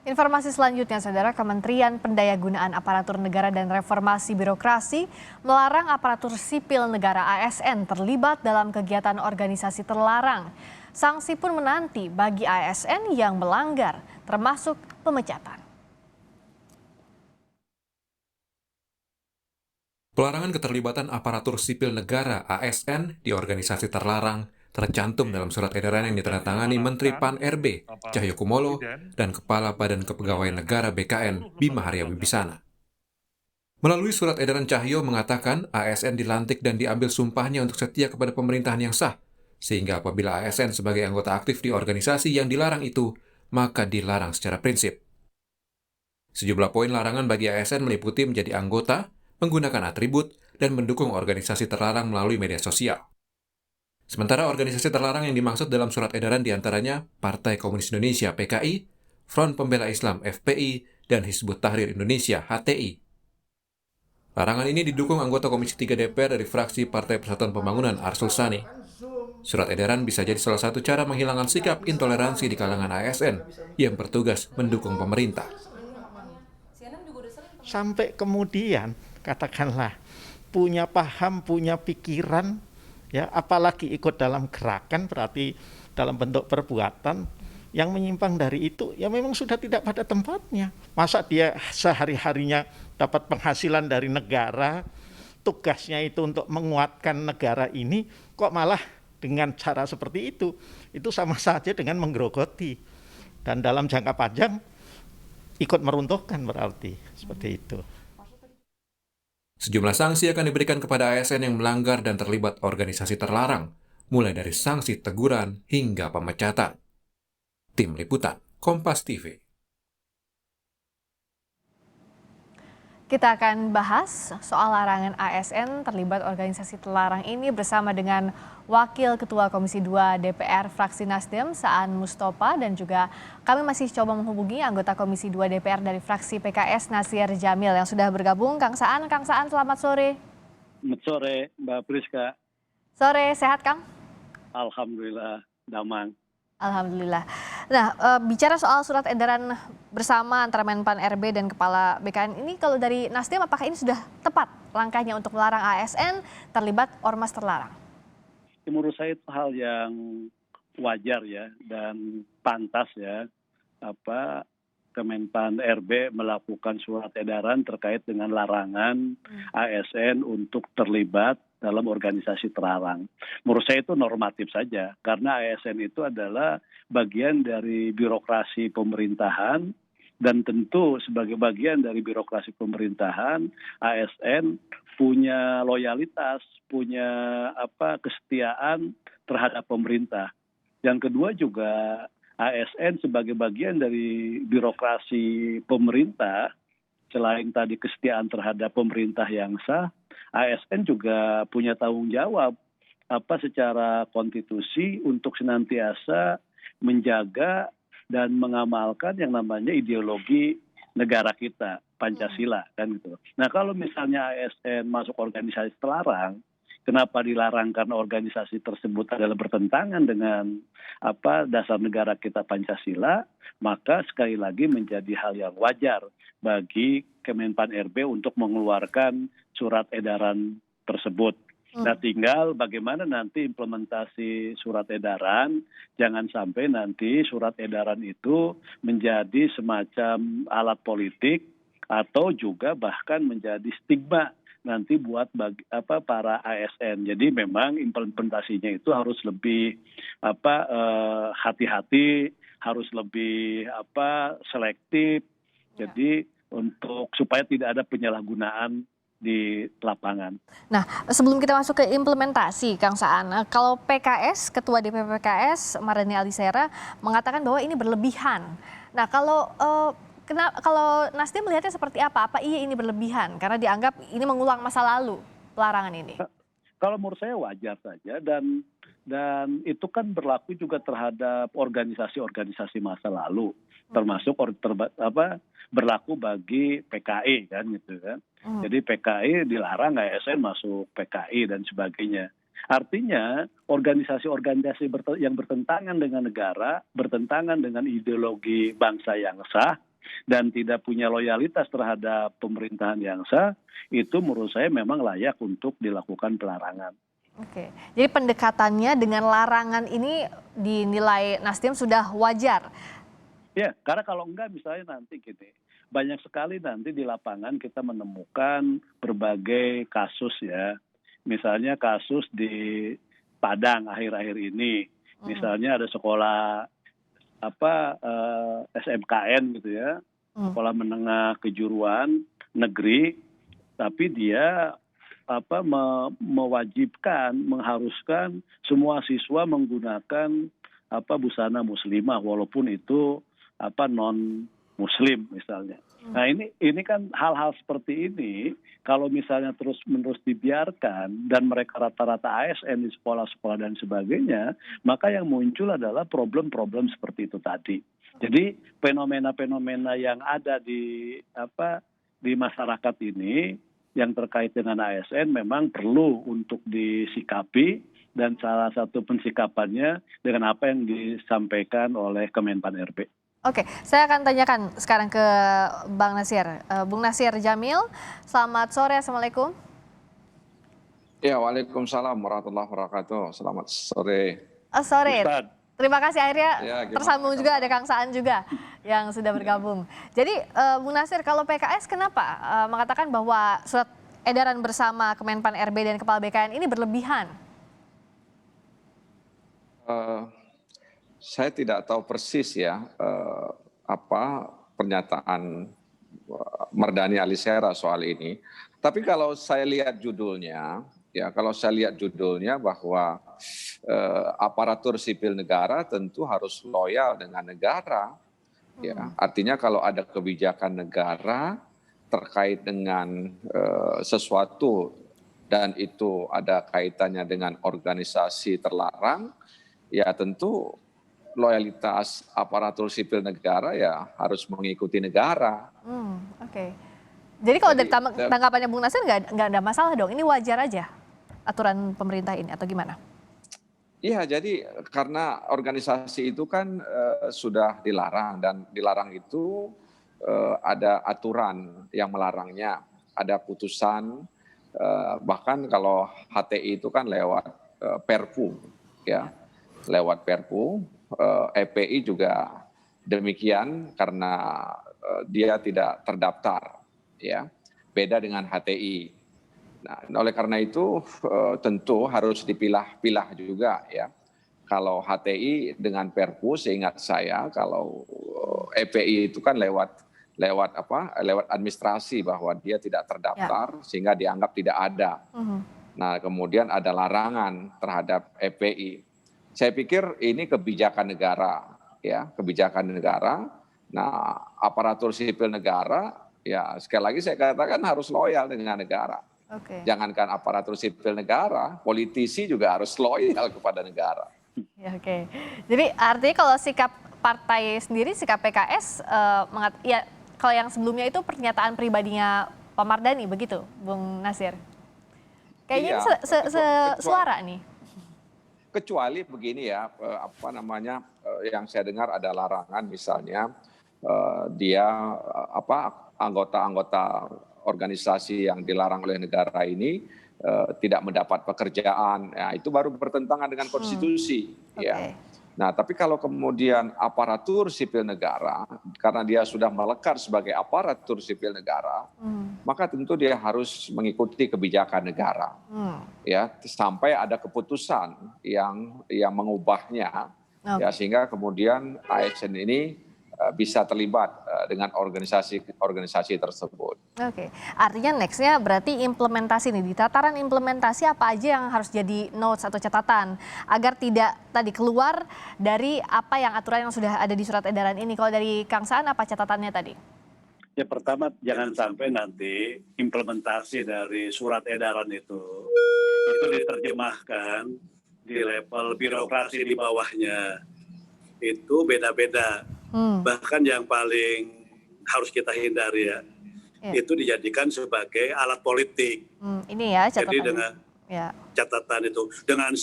Informasi selanjutnya, Saudara, Kementerian Pendayagunaan Aparatur Negara dan Reformasi Birokrasi melarang aparatur sipil negara ASN terlibat dalam kegiatan organisasi terlarang. Sanksi pun menanti bagi ASN yang melanggar, termasuk pemecatan. Pelarangan keterlibatan aparatur sipil negara (ASN) di organisasi terlarang tercantum dalam surat edaran yang ditandatangani Menteri PAN-RB Cahyokumolo dan Kepala Badan Kepegawaian Negara (BKN) Bima Arya Wibisana. Melalui surat edaran, Cahyo mengatakan ASN dilantik dan diambil sumpahnya untuk setia kepada pemerintahan yang sah, sehingga apabila ASN sebagai anggota aktif di organisasi yang dilarang itu, maka dilarang secara prinsip. Sejumlah poin larangan bagi ASN meliputi menjadi anggota, menggunakan atribut, dan mendukung organisasi terlarang melalui media sosial. Sementara organisasi terlarang yang dimaksud dalam surat edaran diantaranya Partai Komunis Indonesia (PKI), Front Pembela Islam (FPI), dan Hizbut Tahrir Indonesia (HTI). Larangan ini didukung anggota Komisi 3 DPR dari fraksi Partai Persatuan Pembangunan Arsul Sani. Surat edaran bisa jadi salah satu cara menghilangkan sikap intoleransi di kalangan ASN yang bertugas mendukung pemerintah. Sampai kemudian katakanlah punya paham, punya pikiran, ya apalagi ikut dalam gerakan berarti dalam bentuk perbuatan yang menyimpang dari itu, ya memang sudah tidak pada tempatnya. Masa dia sehari-harinya dapat penghasilan dari negara, tugasnya itu untuk menguatkan negara ini, kok malah dengan cara seperti itu sama saja dengan menggerogoti. Dan dalam jangka panjang ikut meruntuhkan berarti, seperti itu. Sejumlah sanksi akan diberikan kepada ASN yang melanggar dan terlibat organisasi terlarang, mulai dari sanksi teguran hingga pemecatan. Tim Liputan, Kompas TV. Kita akan bahas soal larangan ASN terlibat organisasi terlarang ini bersama dengan Wakil Ketua Komisi 2 DPR Fraksi Nasdem, Saan Mustopa, dan juga kami masih coba menghubungi anggota Komisi 2 DPR dari fraksi PKS, Nasir Jamil, yang sudah bergabung. Kang Saan, selamat sore. Selamat sore, Mbak Priska. Sore, sehat Kang? Alhamdulillah, damang. Alhamdulillah. Nah, bicara soal surat edaran bersama antara Menpan RB dan Kepala BKN ini, kalau dari Nasdem apakah ini sudah tepat langkahnya untuk melarang ASN terlibat ormas terlarang? Menurut saya itu hal yang wajar ya dan pantas ya, Kemenpan RB melakukan surat edaran terkait dengan larangan ASN untuk terlibat dalam organisasi terlarang. Menurut saya itu normatif saja, karena ASN itu adalah bagian dari birokrasi pemerintahan, dan tentu sebagai bagian dari birokrasi pemerintahan, ASN punya loyalitas, punya kesetiaan terhadap pemerintah. Yang kedua juga ASN sebagai bagian dari birokrasi pemerintah, selain tadi kesetiaan terhadap pemerintah yang sah, ASN juga punya tanggung jawab secara konstitusi untuk senantiasa menjaga dan mengamalkan yang namanya ideologi negara kita, Pancasila, kan gitu. Nah, kalau misalnya ASN masuk organisasi terlarang, kenapa dilarang? Karena organisasi tersebut adalah bertentangan dengan dasar negara kita, Pancasila, maka sekali lagi menjadi hal yang wajar bagi Kemenpan RB untuk mengeluarkan surat edaran tersebut. Nah, tinggal bagaimana nanti implementasi surat edaran, jangan sampai nanti surat edaran itu menjadi semacam alat politik atau juga bahkan menjadi stigma nanti buat para ASN. Jadi memang implementasinya itu harus lebih hati-hati, harus lebih selektif. Jadi untuk supaya tidak ada penyalahgunaan di lapangan. Nah, sebelum kita masuk ke implementasi, Kang Saan, kalau PKS, Ketua DPP PKS, Mardhani Alisera, mengatakan bahwa ini berlebihan. Nah, kalau Nasdem melihatnya seperti apa? Apa iya ini berlebihan? Karena dianggap ini mengulang masa lalu, pelarangan ini. Kalau menurut saya wajar saja, dan itu kan berlaku juga terhadap organisasi-organisasi masa lalu, termasuk berlaku bagi PKI kan gitu kan. Jadi PKI dilarang ASN masuk PKI dan sebagainya. Artinya organisasi-organisasi yang bertentangan dengan negara, bertentangan dengan ideologi bangsa yang sah, dan tidak punya loyalitas terhadap pemerintahan yang sah, itu menurut saya memang layak untuk dilakukan pelarangan. Oke, jadi pendekatannya dengan larangan ini dinilai Nasdem sudah wajar. Ya, karena kalau enggak misalnya nanti gini, banyak sekali nanti di lapangan kita menemukan berbagai kasus ya. Misalnya kasus di Padang akhir-akhir ini, misalnya ada sekolah SMKN gitu ya, sekolah menengah kejuruan negeri, tapi dia mewajibkan, mengharuskan semua siswa menggunakan busana muslimah walaupun itu non muslim misalnya. Nah ini kan hal-hal seperti ini kalau misalnya terus-menerus dibiarkan dan mereka rata-rata ASN di sekolah-sekolah dan sebagainya, maka yang muncul adalah problem-problem seperti itu tadi. Jadi fenomena-fenomena yang ada di masyarakat ini yang terkait dengan ASN memang perlu untuk disikapi, dan salah satu pensikapannya dengan apa yang disampaikan oleh Kemenpan RB. Oke, saya akan tanyakan sekarang ke Bang Nasir. Bung Nasir Jamil, selamat sore, Assalamualaikum. Ya, waalaikumsalam warahmatullahi wabarakatuh. Selamat sore. Sore. Ustaz. Terima kasih, akhirnya Ya, tersambung juga, ada Kang Saan juga yang sudah bergabung. Jadi Bung Nasir, kalau PKS kenapa mengatakan bahwa surat edaran bersama Kemenpan RB dan Kepala BKN ini berlebihan? Saya tidak tahu persis ya apa pernyataan Mardhani Alisera soal ini. Tapi kalau saya lihat judulnya, bahwa aparatur sipil negara tentu harus loyal dengan negara. Ya, artinya kalau ada kebijakan negara terkait dengan sesuatu dan itu ada kaitannya dengan organisasi terlarang, ya tentu loyalitas aparatur sipil negara ya harus mengikuti negara. Oke. Jadi kalau dari tanggapannya Bung Nasir nggak ada masalah dong, ini wajar aja aturan pemerintah ini atau gimana? Iya, jadi karena organisasi itu kan sudah dilarang, dan dilarang itu ada aturan yang melarangnya, ada putusan, bahkan kalau HTI itu kan lewat Perpu, ya, lewat Perpu. EPI juga demikian karena dia tidak terdaftar, ya, beda dengan HTI. Nah, oleh karena itu tentu harus dipilah-pilah juga, ya. Kalau HTI dengan Perpu, seingat saya, kalau EPI itu kan lewat administrasi bahwa dia tidak terdaftar, sehingga dianggap tidak ada. Nah, kemudian ada larangan terhadap EPI. Saya pikir ini kebijakan negara, ya, kebijakan negara. Nah, aparatur sipil negara, ya sekali lagi saya katakan harus loyal dengan negara. Jangankan aparatur sipil negara, politisi juga harus loyal kepada negara. Ya, oke. Jadi artinya kalau sikap partai sendiri, sikap PKS, ya kalau yang sebelumnya itu pernyataan pribadinya Pak Mardhani, begitu, Bung Nasir? Kayaknya suara nih. Kecuali begini ya, yang saya dengar ada larangan, misalnya dia anggota-anggota organisasi yang dilarang oleh negara ini tidak mendapat pekerjaan, ya itu baru bertentangan dengan konstitusi, ya. Nah, tapi kalau kemudian aparatur sipil negara, karena dia sudah melekat sebagai aparatur sipil negara, maka tentu dia harus mengikuti kebijakan negara, ya, sampai ada keputusan yang mengubahnya, ya, sehingga kemudian ASN ini bisa terlibat dengan organisasi tersebut. Oke, artinya nextnya berarti implementasi nih, di tataran implementasi apa aja yang harus jadi notes atau catatan agar tidak tadi keluar dari apa yang aturan yang sudah ada di surat edaran ini. Kalau dari Kang Saan apa catatannya tadi? Ya, pertama jangan sampai nanti implementasi dari surat edaran itu diterjemahkan di level birokrasi di bawahnya itu beda-beda. Bahkan yang paling harus kita hindari itu dijadikan sebagai alat politik. Ini ya catatannya. Jadi dengan catatan itu, dengan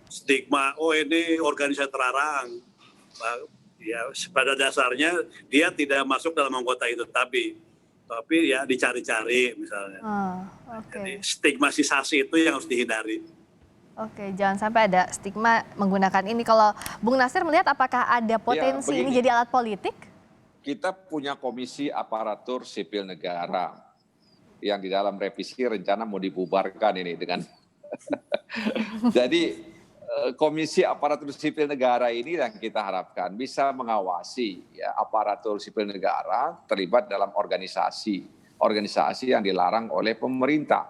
stigma, oh ini organisasi terlarang, Ya, pada dasarnya dia tidak masuk dalam anggota itu, tapi ya dicari-cari misalnya. Jadi stigmatisasi itu yang harus dihindari. Oke, jangan sampai ada stigma menggunakan ini. Kalau Bung Nasir melihat apakah ada potensi ini jadi alat politik? Kita punya Komisi Aparatur Sipil Negara yang di dalam revisi rencana mau dibubarkan ini dengan jadi Komisi Aparatur Sipil Negara ini yang kita harapkan bisa mengawasi ya aparatur sipil negara terlibat dalam organisasi yang dilarang oleh pemerintah.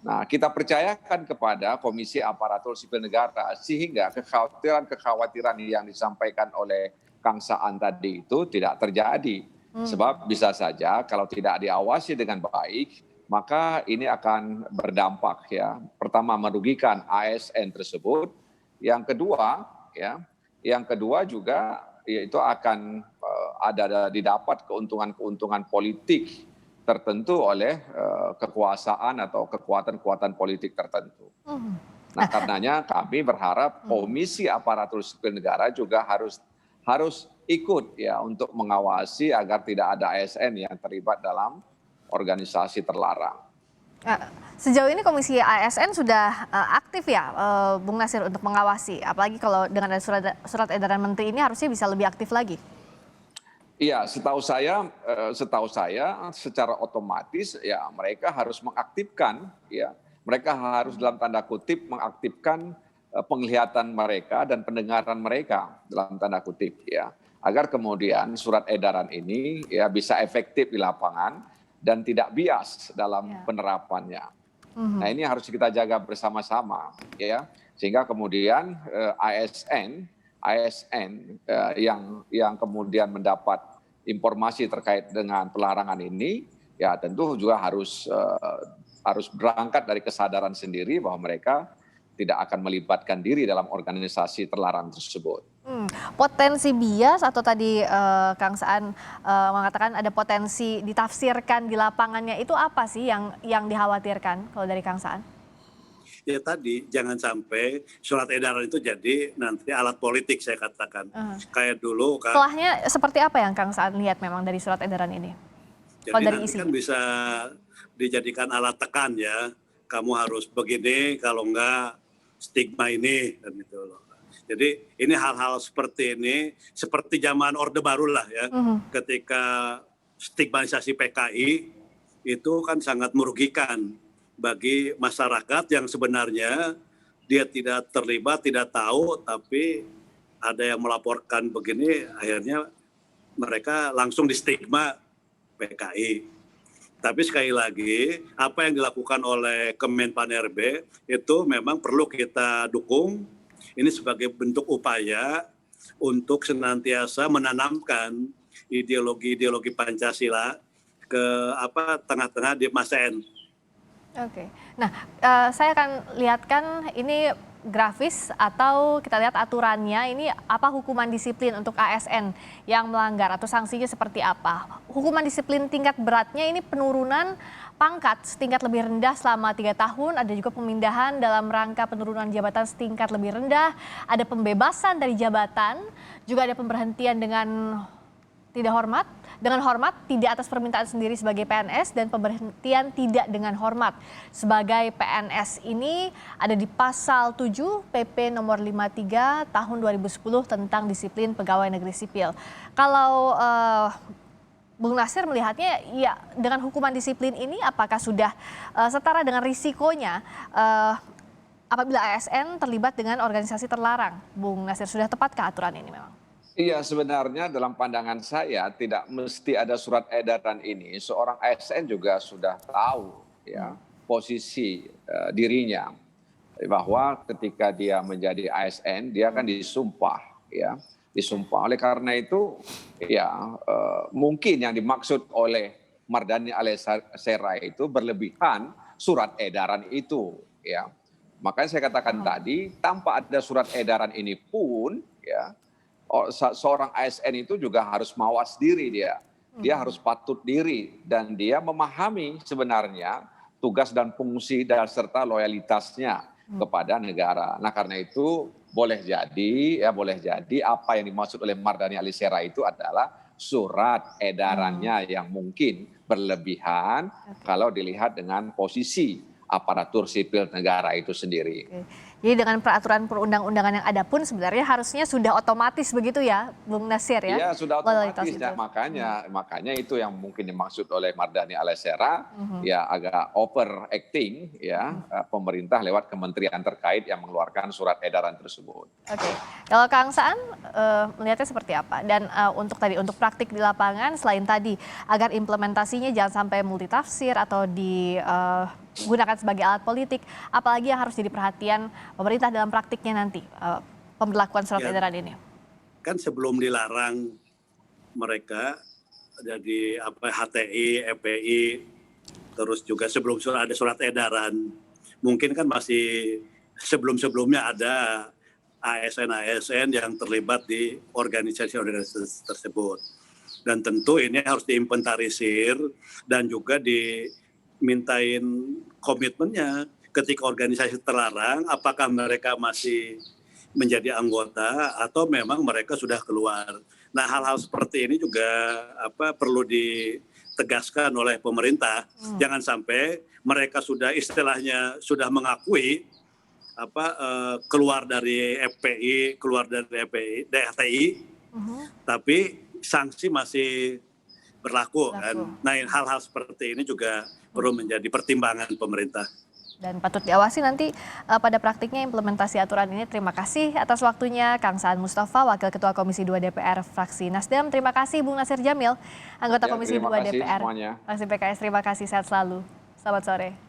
Nah, kita percayakan kepada Komisi Aparatur Sipil Negara sehingga kekhawatiran yang disampaikan oleh Kang Saan tadi itu tidak terjadi. Sebab bisa saja kalau tidak diawasi dengan baik, maka ini akan berdampak ya. Pertama merugikan ASN tersebut. Yang kedua juga yaitu akan didapat keuntungan politik tertentu oleh kekuasaan atau kekuatan politik tertentu. Nah, karenanya kami berharap Komisi Aparatur Sipil Negara juga harus ikut ya untuk mengawasi agar tidak ada ASN yang terlibat dalam organisasi terlarang. Sejauh ini Komisi ASN sudah aktif ya, Bung Nasir, untuk mengawasi. Apalagi kalau dengan ada surat edaran menteri ini harusnya bisa lebih aktif lagi. Iya, setahu saya secara otomatis ya mereka harus mengaktifkan ya. Mereka harus dalam tanda kutip mengaktifkan penglihatan mereka dan pendengaran mereka dalam tanda kutip ya. Agar kemudian surat edaran ini ya bisa efektif di lapangan dan tidak bias dalam penerapannya. Nah, ini harus kita jaga bersama-sama ya. Sehingga kemudian ASN yang kemudian mendapat informasi terkait dengan pelarangan ini ya tentu juga harus berangkat dari kesadaran sendiri bahwa mereka tidak akan melibatkan diri dalam organisasi terlarang tersebut. Potensi bias atau tadi Kang Saan mengatakan ada potensi ditafsirkan di lapangannya, itu apa sih yang dikhawatirkan kalau dari Kang Saan? Ya tadi jangan sampai surat edaran itu jadi nanti alat politik, saya katakan. Kayak dulu kan. Celahnya seperti apa yang Kang Saan lihat memang dari surat edaran ini? Jadi dari nanti kan bisa dijadikan alat tekan ya. Kamu harus begini, kalau enggak stigma ini dan gitu loh. Jadi ini hal-hal seperti ini, seperti zaman Orde Baru lah ya. Ketika stigmatisasi PKI itu kan sangat merugikan bagi masyarakat yang sebenarnya dia tidak terlibat, tidak tahu, tapi ada yang melaporkan begini, akhirnya mereka langsung di stigma PKI. Tapi sekali lagi, apa yang dilakukan oleh Kemenpan RB itu memang perlu kita dukung. Ini sebagai bentuk upaya untuk senantiasa menanamkan ideologi Pancasila ke tengah-tengah di masa N. Oke. Nah, saya akan lihatkan ini grafis atau kita lihat aturannya, ini apa hukuman disiplin untuk ASN yang melanggar atau sanksinya seperti apa. Hukuman disiplin tingkat beratnya ini penurunan pangkat setingkat lebih rendah selama 3 tahun, ada juga pemindahan dalam rangka penurunan jabatan setingkat lebih rendah, ada pembebasan dari jabatan, juga ada pemberhentian dengan hormat tidak atas permintaan sendiri sebagai PNS, dan pemberhentian tidak dengan hormat sebagai PNS. Ini ada di pasal 7 PP nomor 53 tahun 2010 tentang disiplin pegawai negeri sipil. Kalau Bung Nasir melihatnya ya dengan hukuman disiplin ini apakah sudah setara dengan risikonya apabila ASN terlibat dengan organisasi terlarang? Bung Nasir, sudah tepatkah aturan ini memang? Iya, sebenarnya dalam pandangan saya tidak mesti ada surat edaran ini. Seorang ASN juga sudah tahu ya posisi dirinya bahwa ketika dia menjadi ASN dia akan disumpah ya. Disumpah. Oleh karena itu ya mungkin yang dimaksud oleh Mardhani Alisera itu berlebihan surat edaran itu ya. Makanya saya katakan tadi tanpa ada surat edaran ini pun ya seorang ASN itu juga harus mawas diri dia. Dia harus patut diri dan dia memahami sebenarnya tugas dan fungsi dan serta loyalitasnya kepada negara. Nah, karena itu boleh jadi apa yang dimaksud oleh Mardhani Alisera itu adalah surat edarannya yang mungkin berlebihan kalau dilihat dengan posisi aparatur sipil negara itu sendiri. Oke. Jadi dengan peraturan perundang-undangan yang ada pun sebenarnya harusnya sudah otomatis begitu ya, Bung Nasir ya? Iya sudah Loyalitas otomatis itu. ya, makanya itu yang mungkin dimaksud oleh Mardhani Alisera ya agak overacting ya pemerintah lewat kementerian terkait yang mengeluarkan surat edaran tersebut. Oke, kalau Kang Saan melihatnya seperti apa? Dan untuk praktik di lapangan selain tadi agar implementasinya jangan sampai multitafsir atau digunakan sebagai alat politik, apalagi yang harus jadi perhatian pemerintah dalam praktiknya nanti pemberlakuan surat edaran ini? Kan sebelum dilarang mereka jadi HTI, FPI, terus juga sebelum ada surat edaran, mungkin kan masih sebelum-sebelumnya ada ASN-ASN yang terlibat di organisasi-organisasi tersebut. Dan tentu ini harus diinventarisir dan juga dimintain komitmennya ketika organisasi terlarang, apakah mereka masih menjadi anggota atau memang mereka sudah keluar. Nah, hal-hal seperti ini juga perlu ditegaskan oleh pemerintah. Jangan sampai mereka istilahnya sudah mengakui keluar dari FPI, keluar dari HTI, tapi sanksi masih berlaku kan. Nah, hal-hal seperti ini juga perlu menjadi pertimbangan pemerintah. Dan patut diawasi nanti pada praktiknya implementasi aturan ini. Terima kasih atas waktunya Kang Saan Mustafa, Wakil Ketua Komisi 2 DPR fraksi Nasdem. Terima kasih Bung Nasir Jamil, anggota Komisi 2 DPR semuanya. fraksi PKS. Terima kasih, sehat selalu. Selamat sore.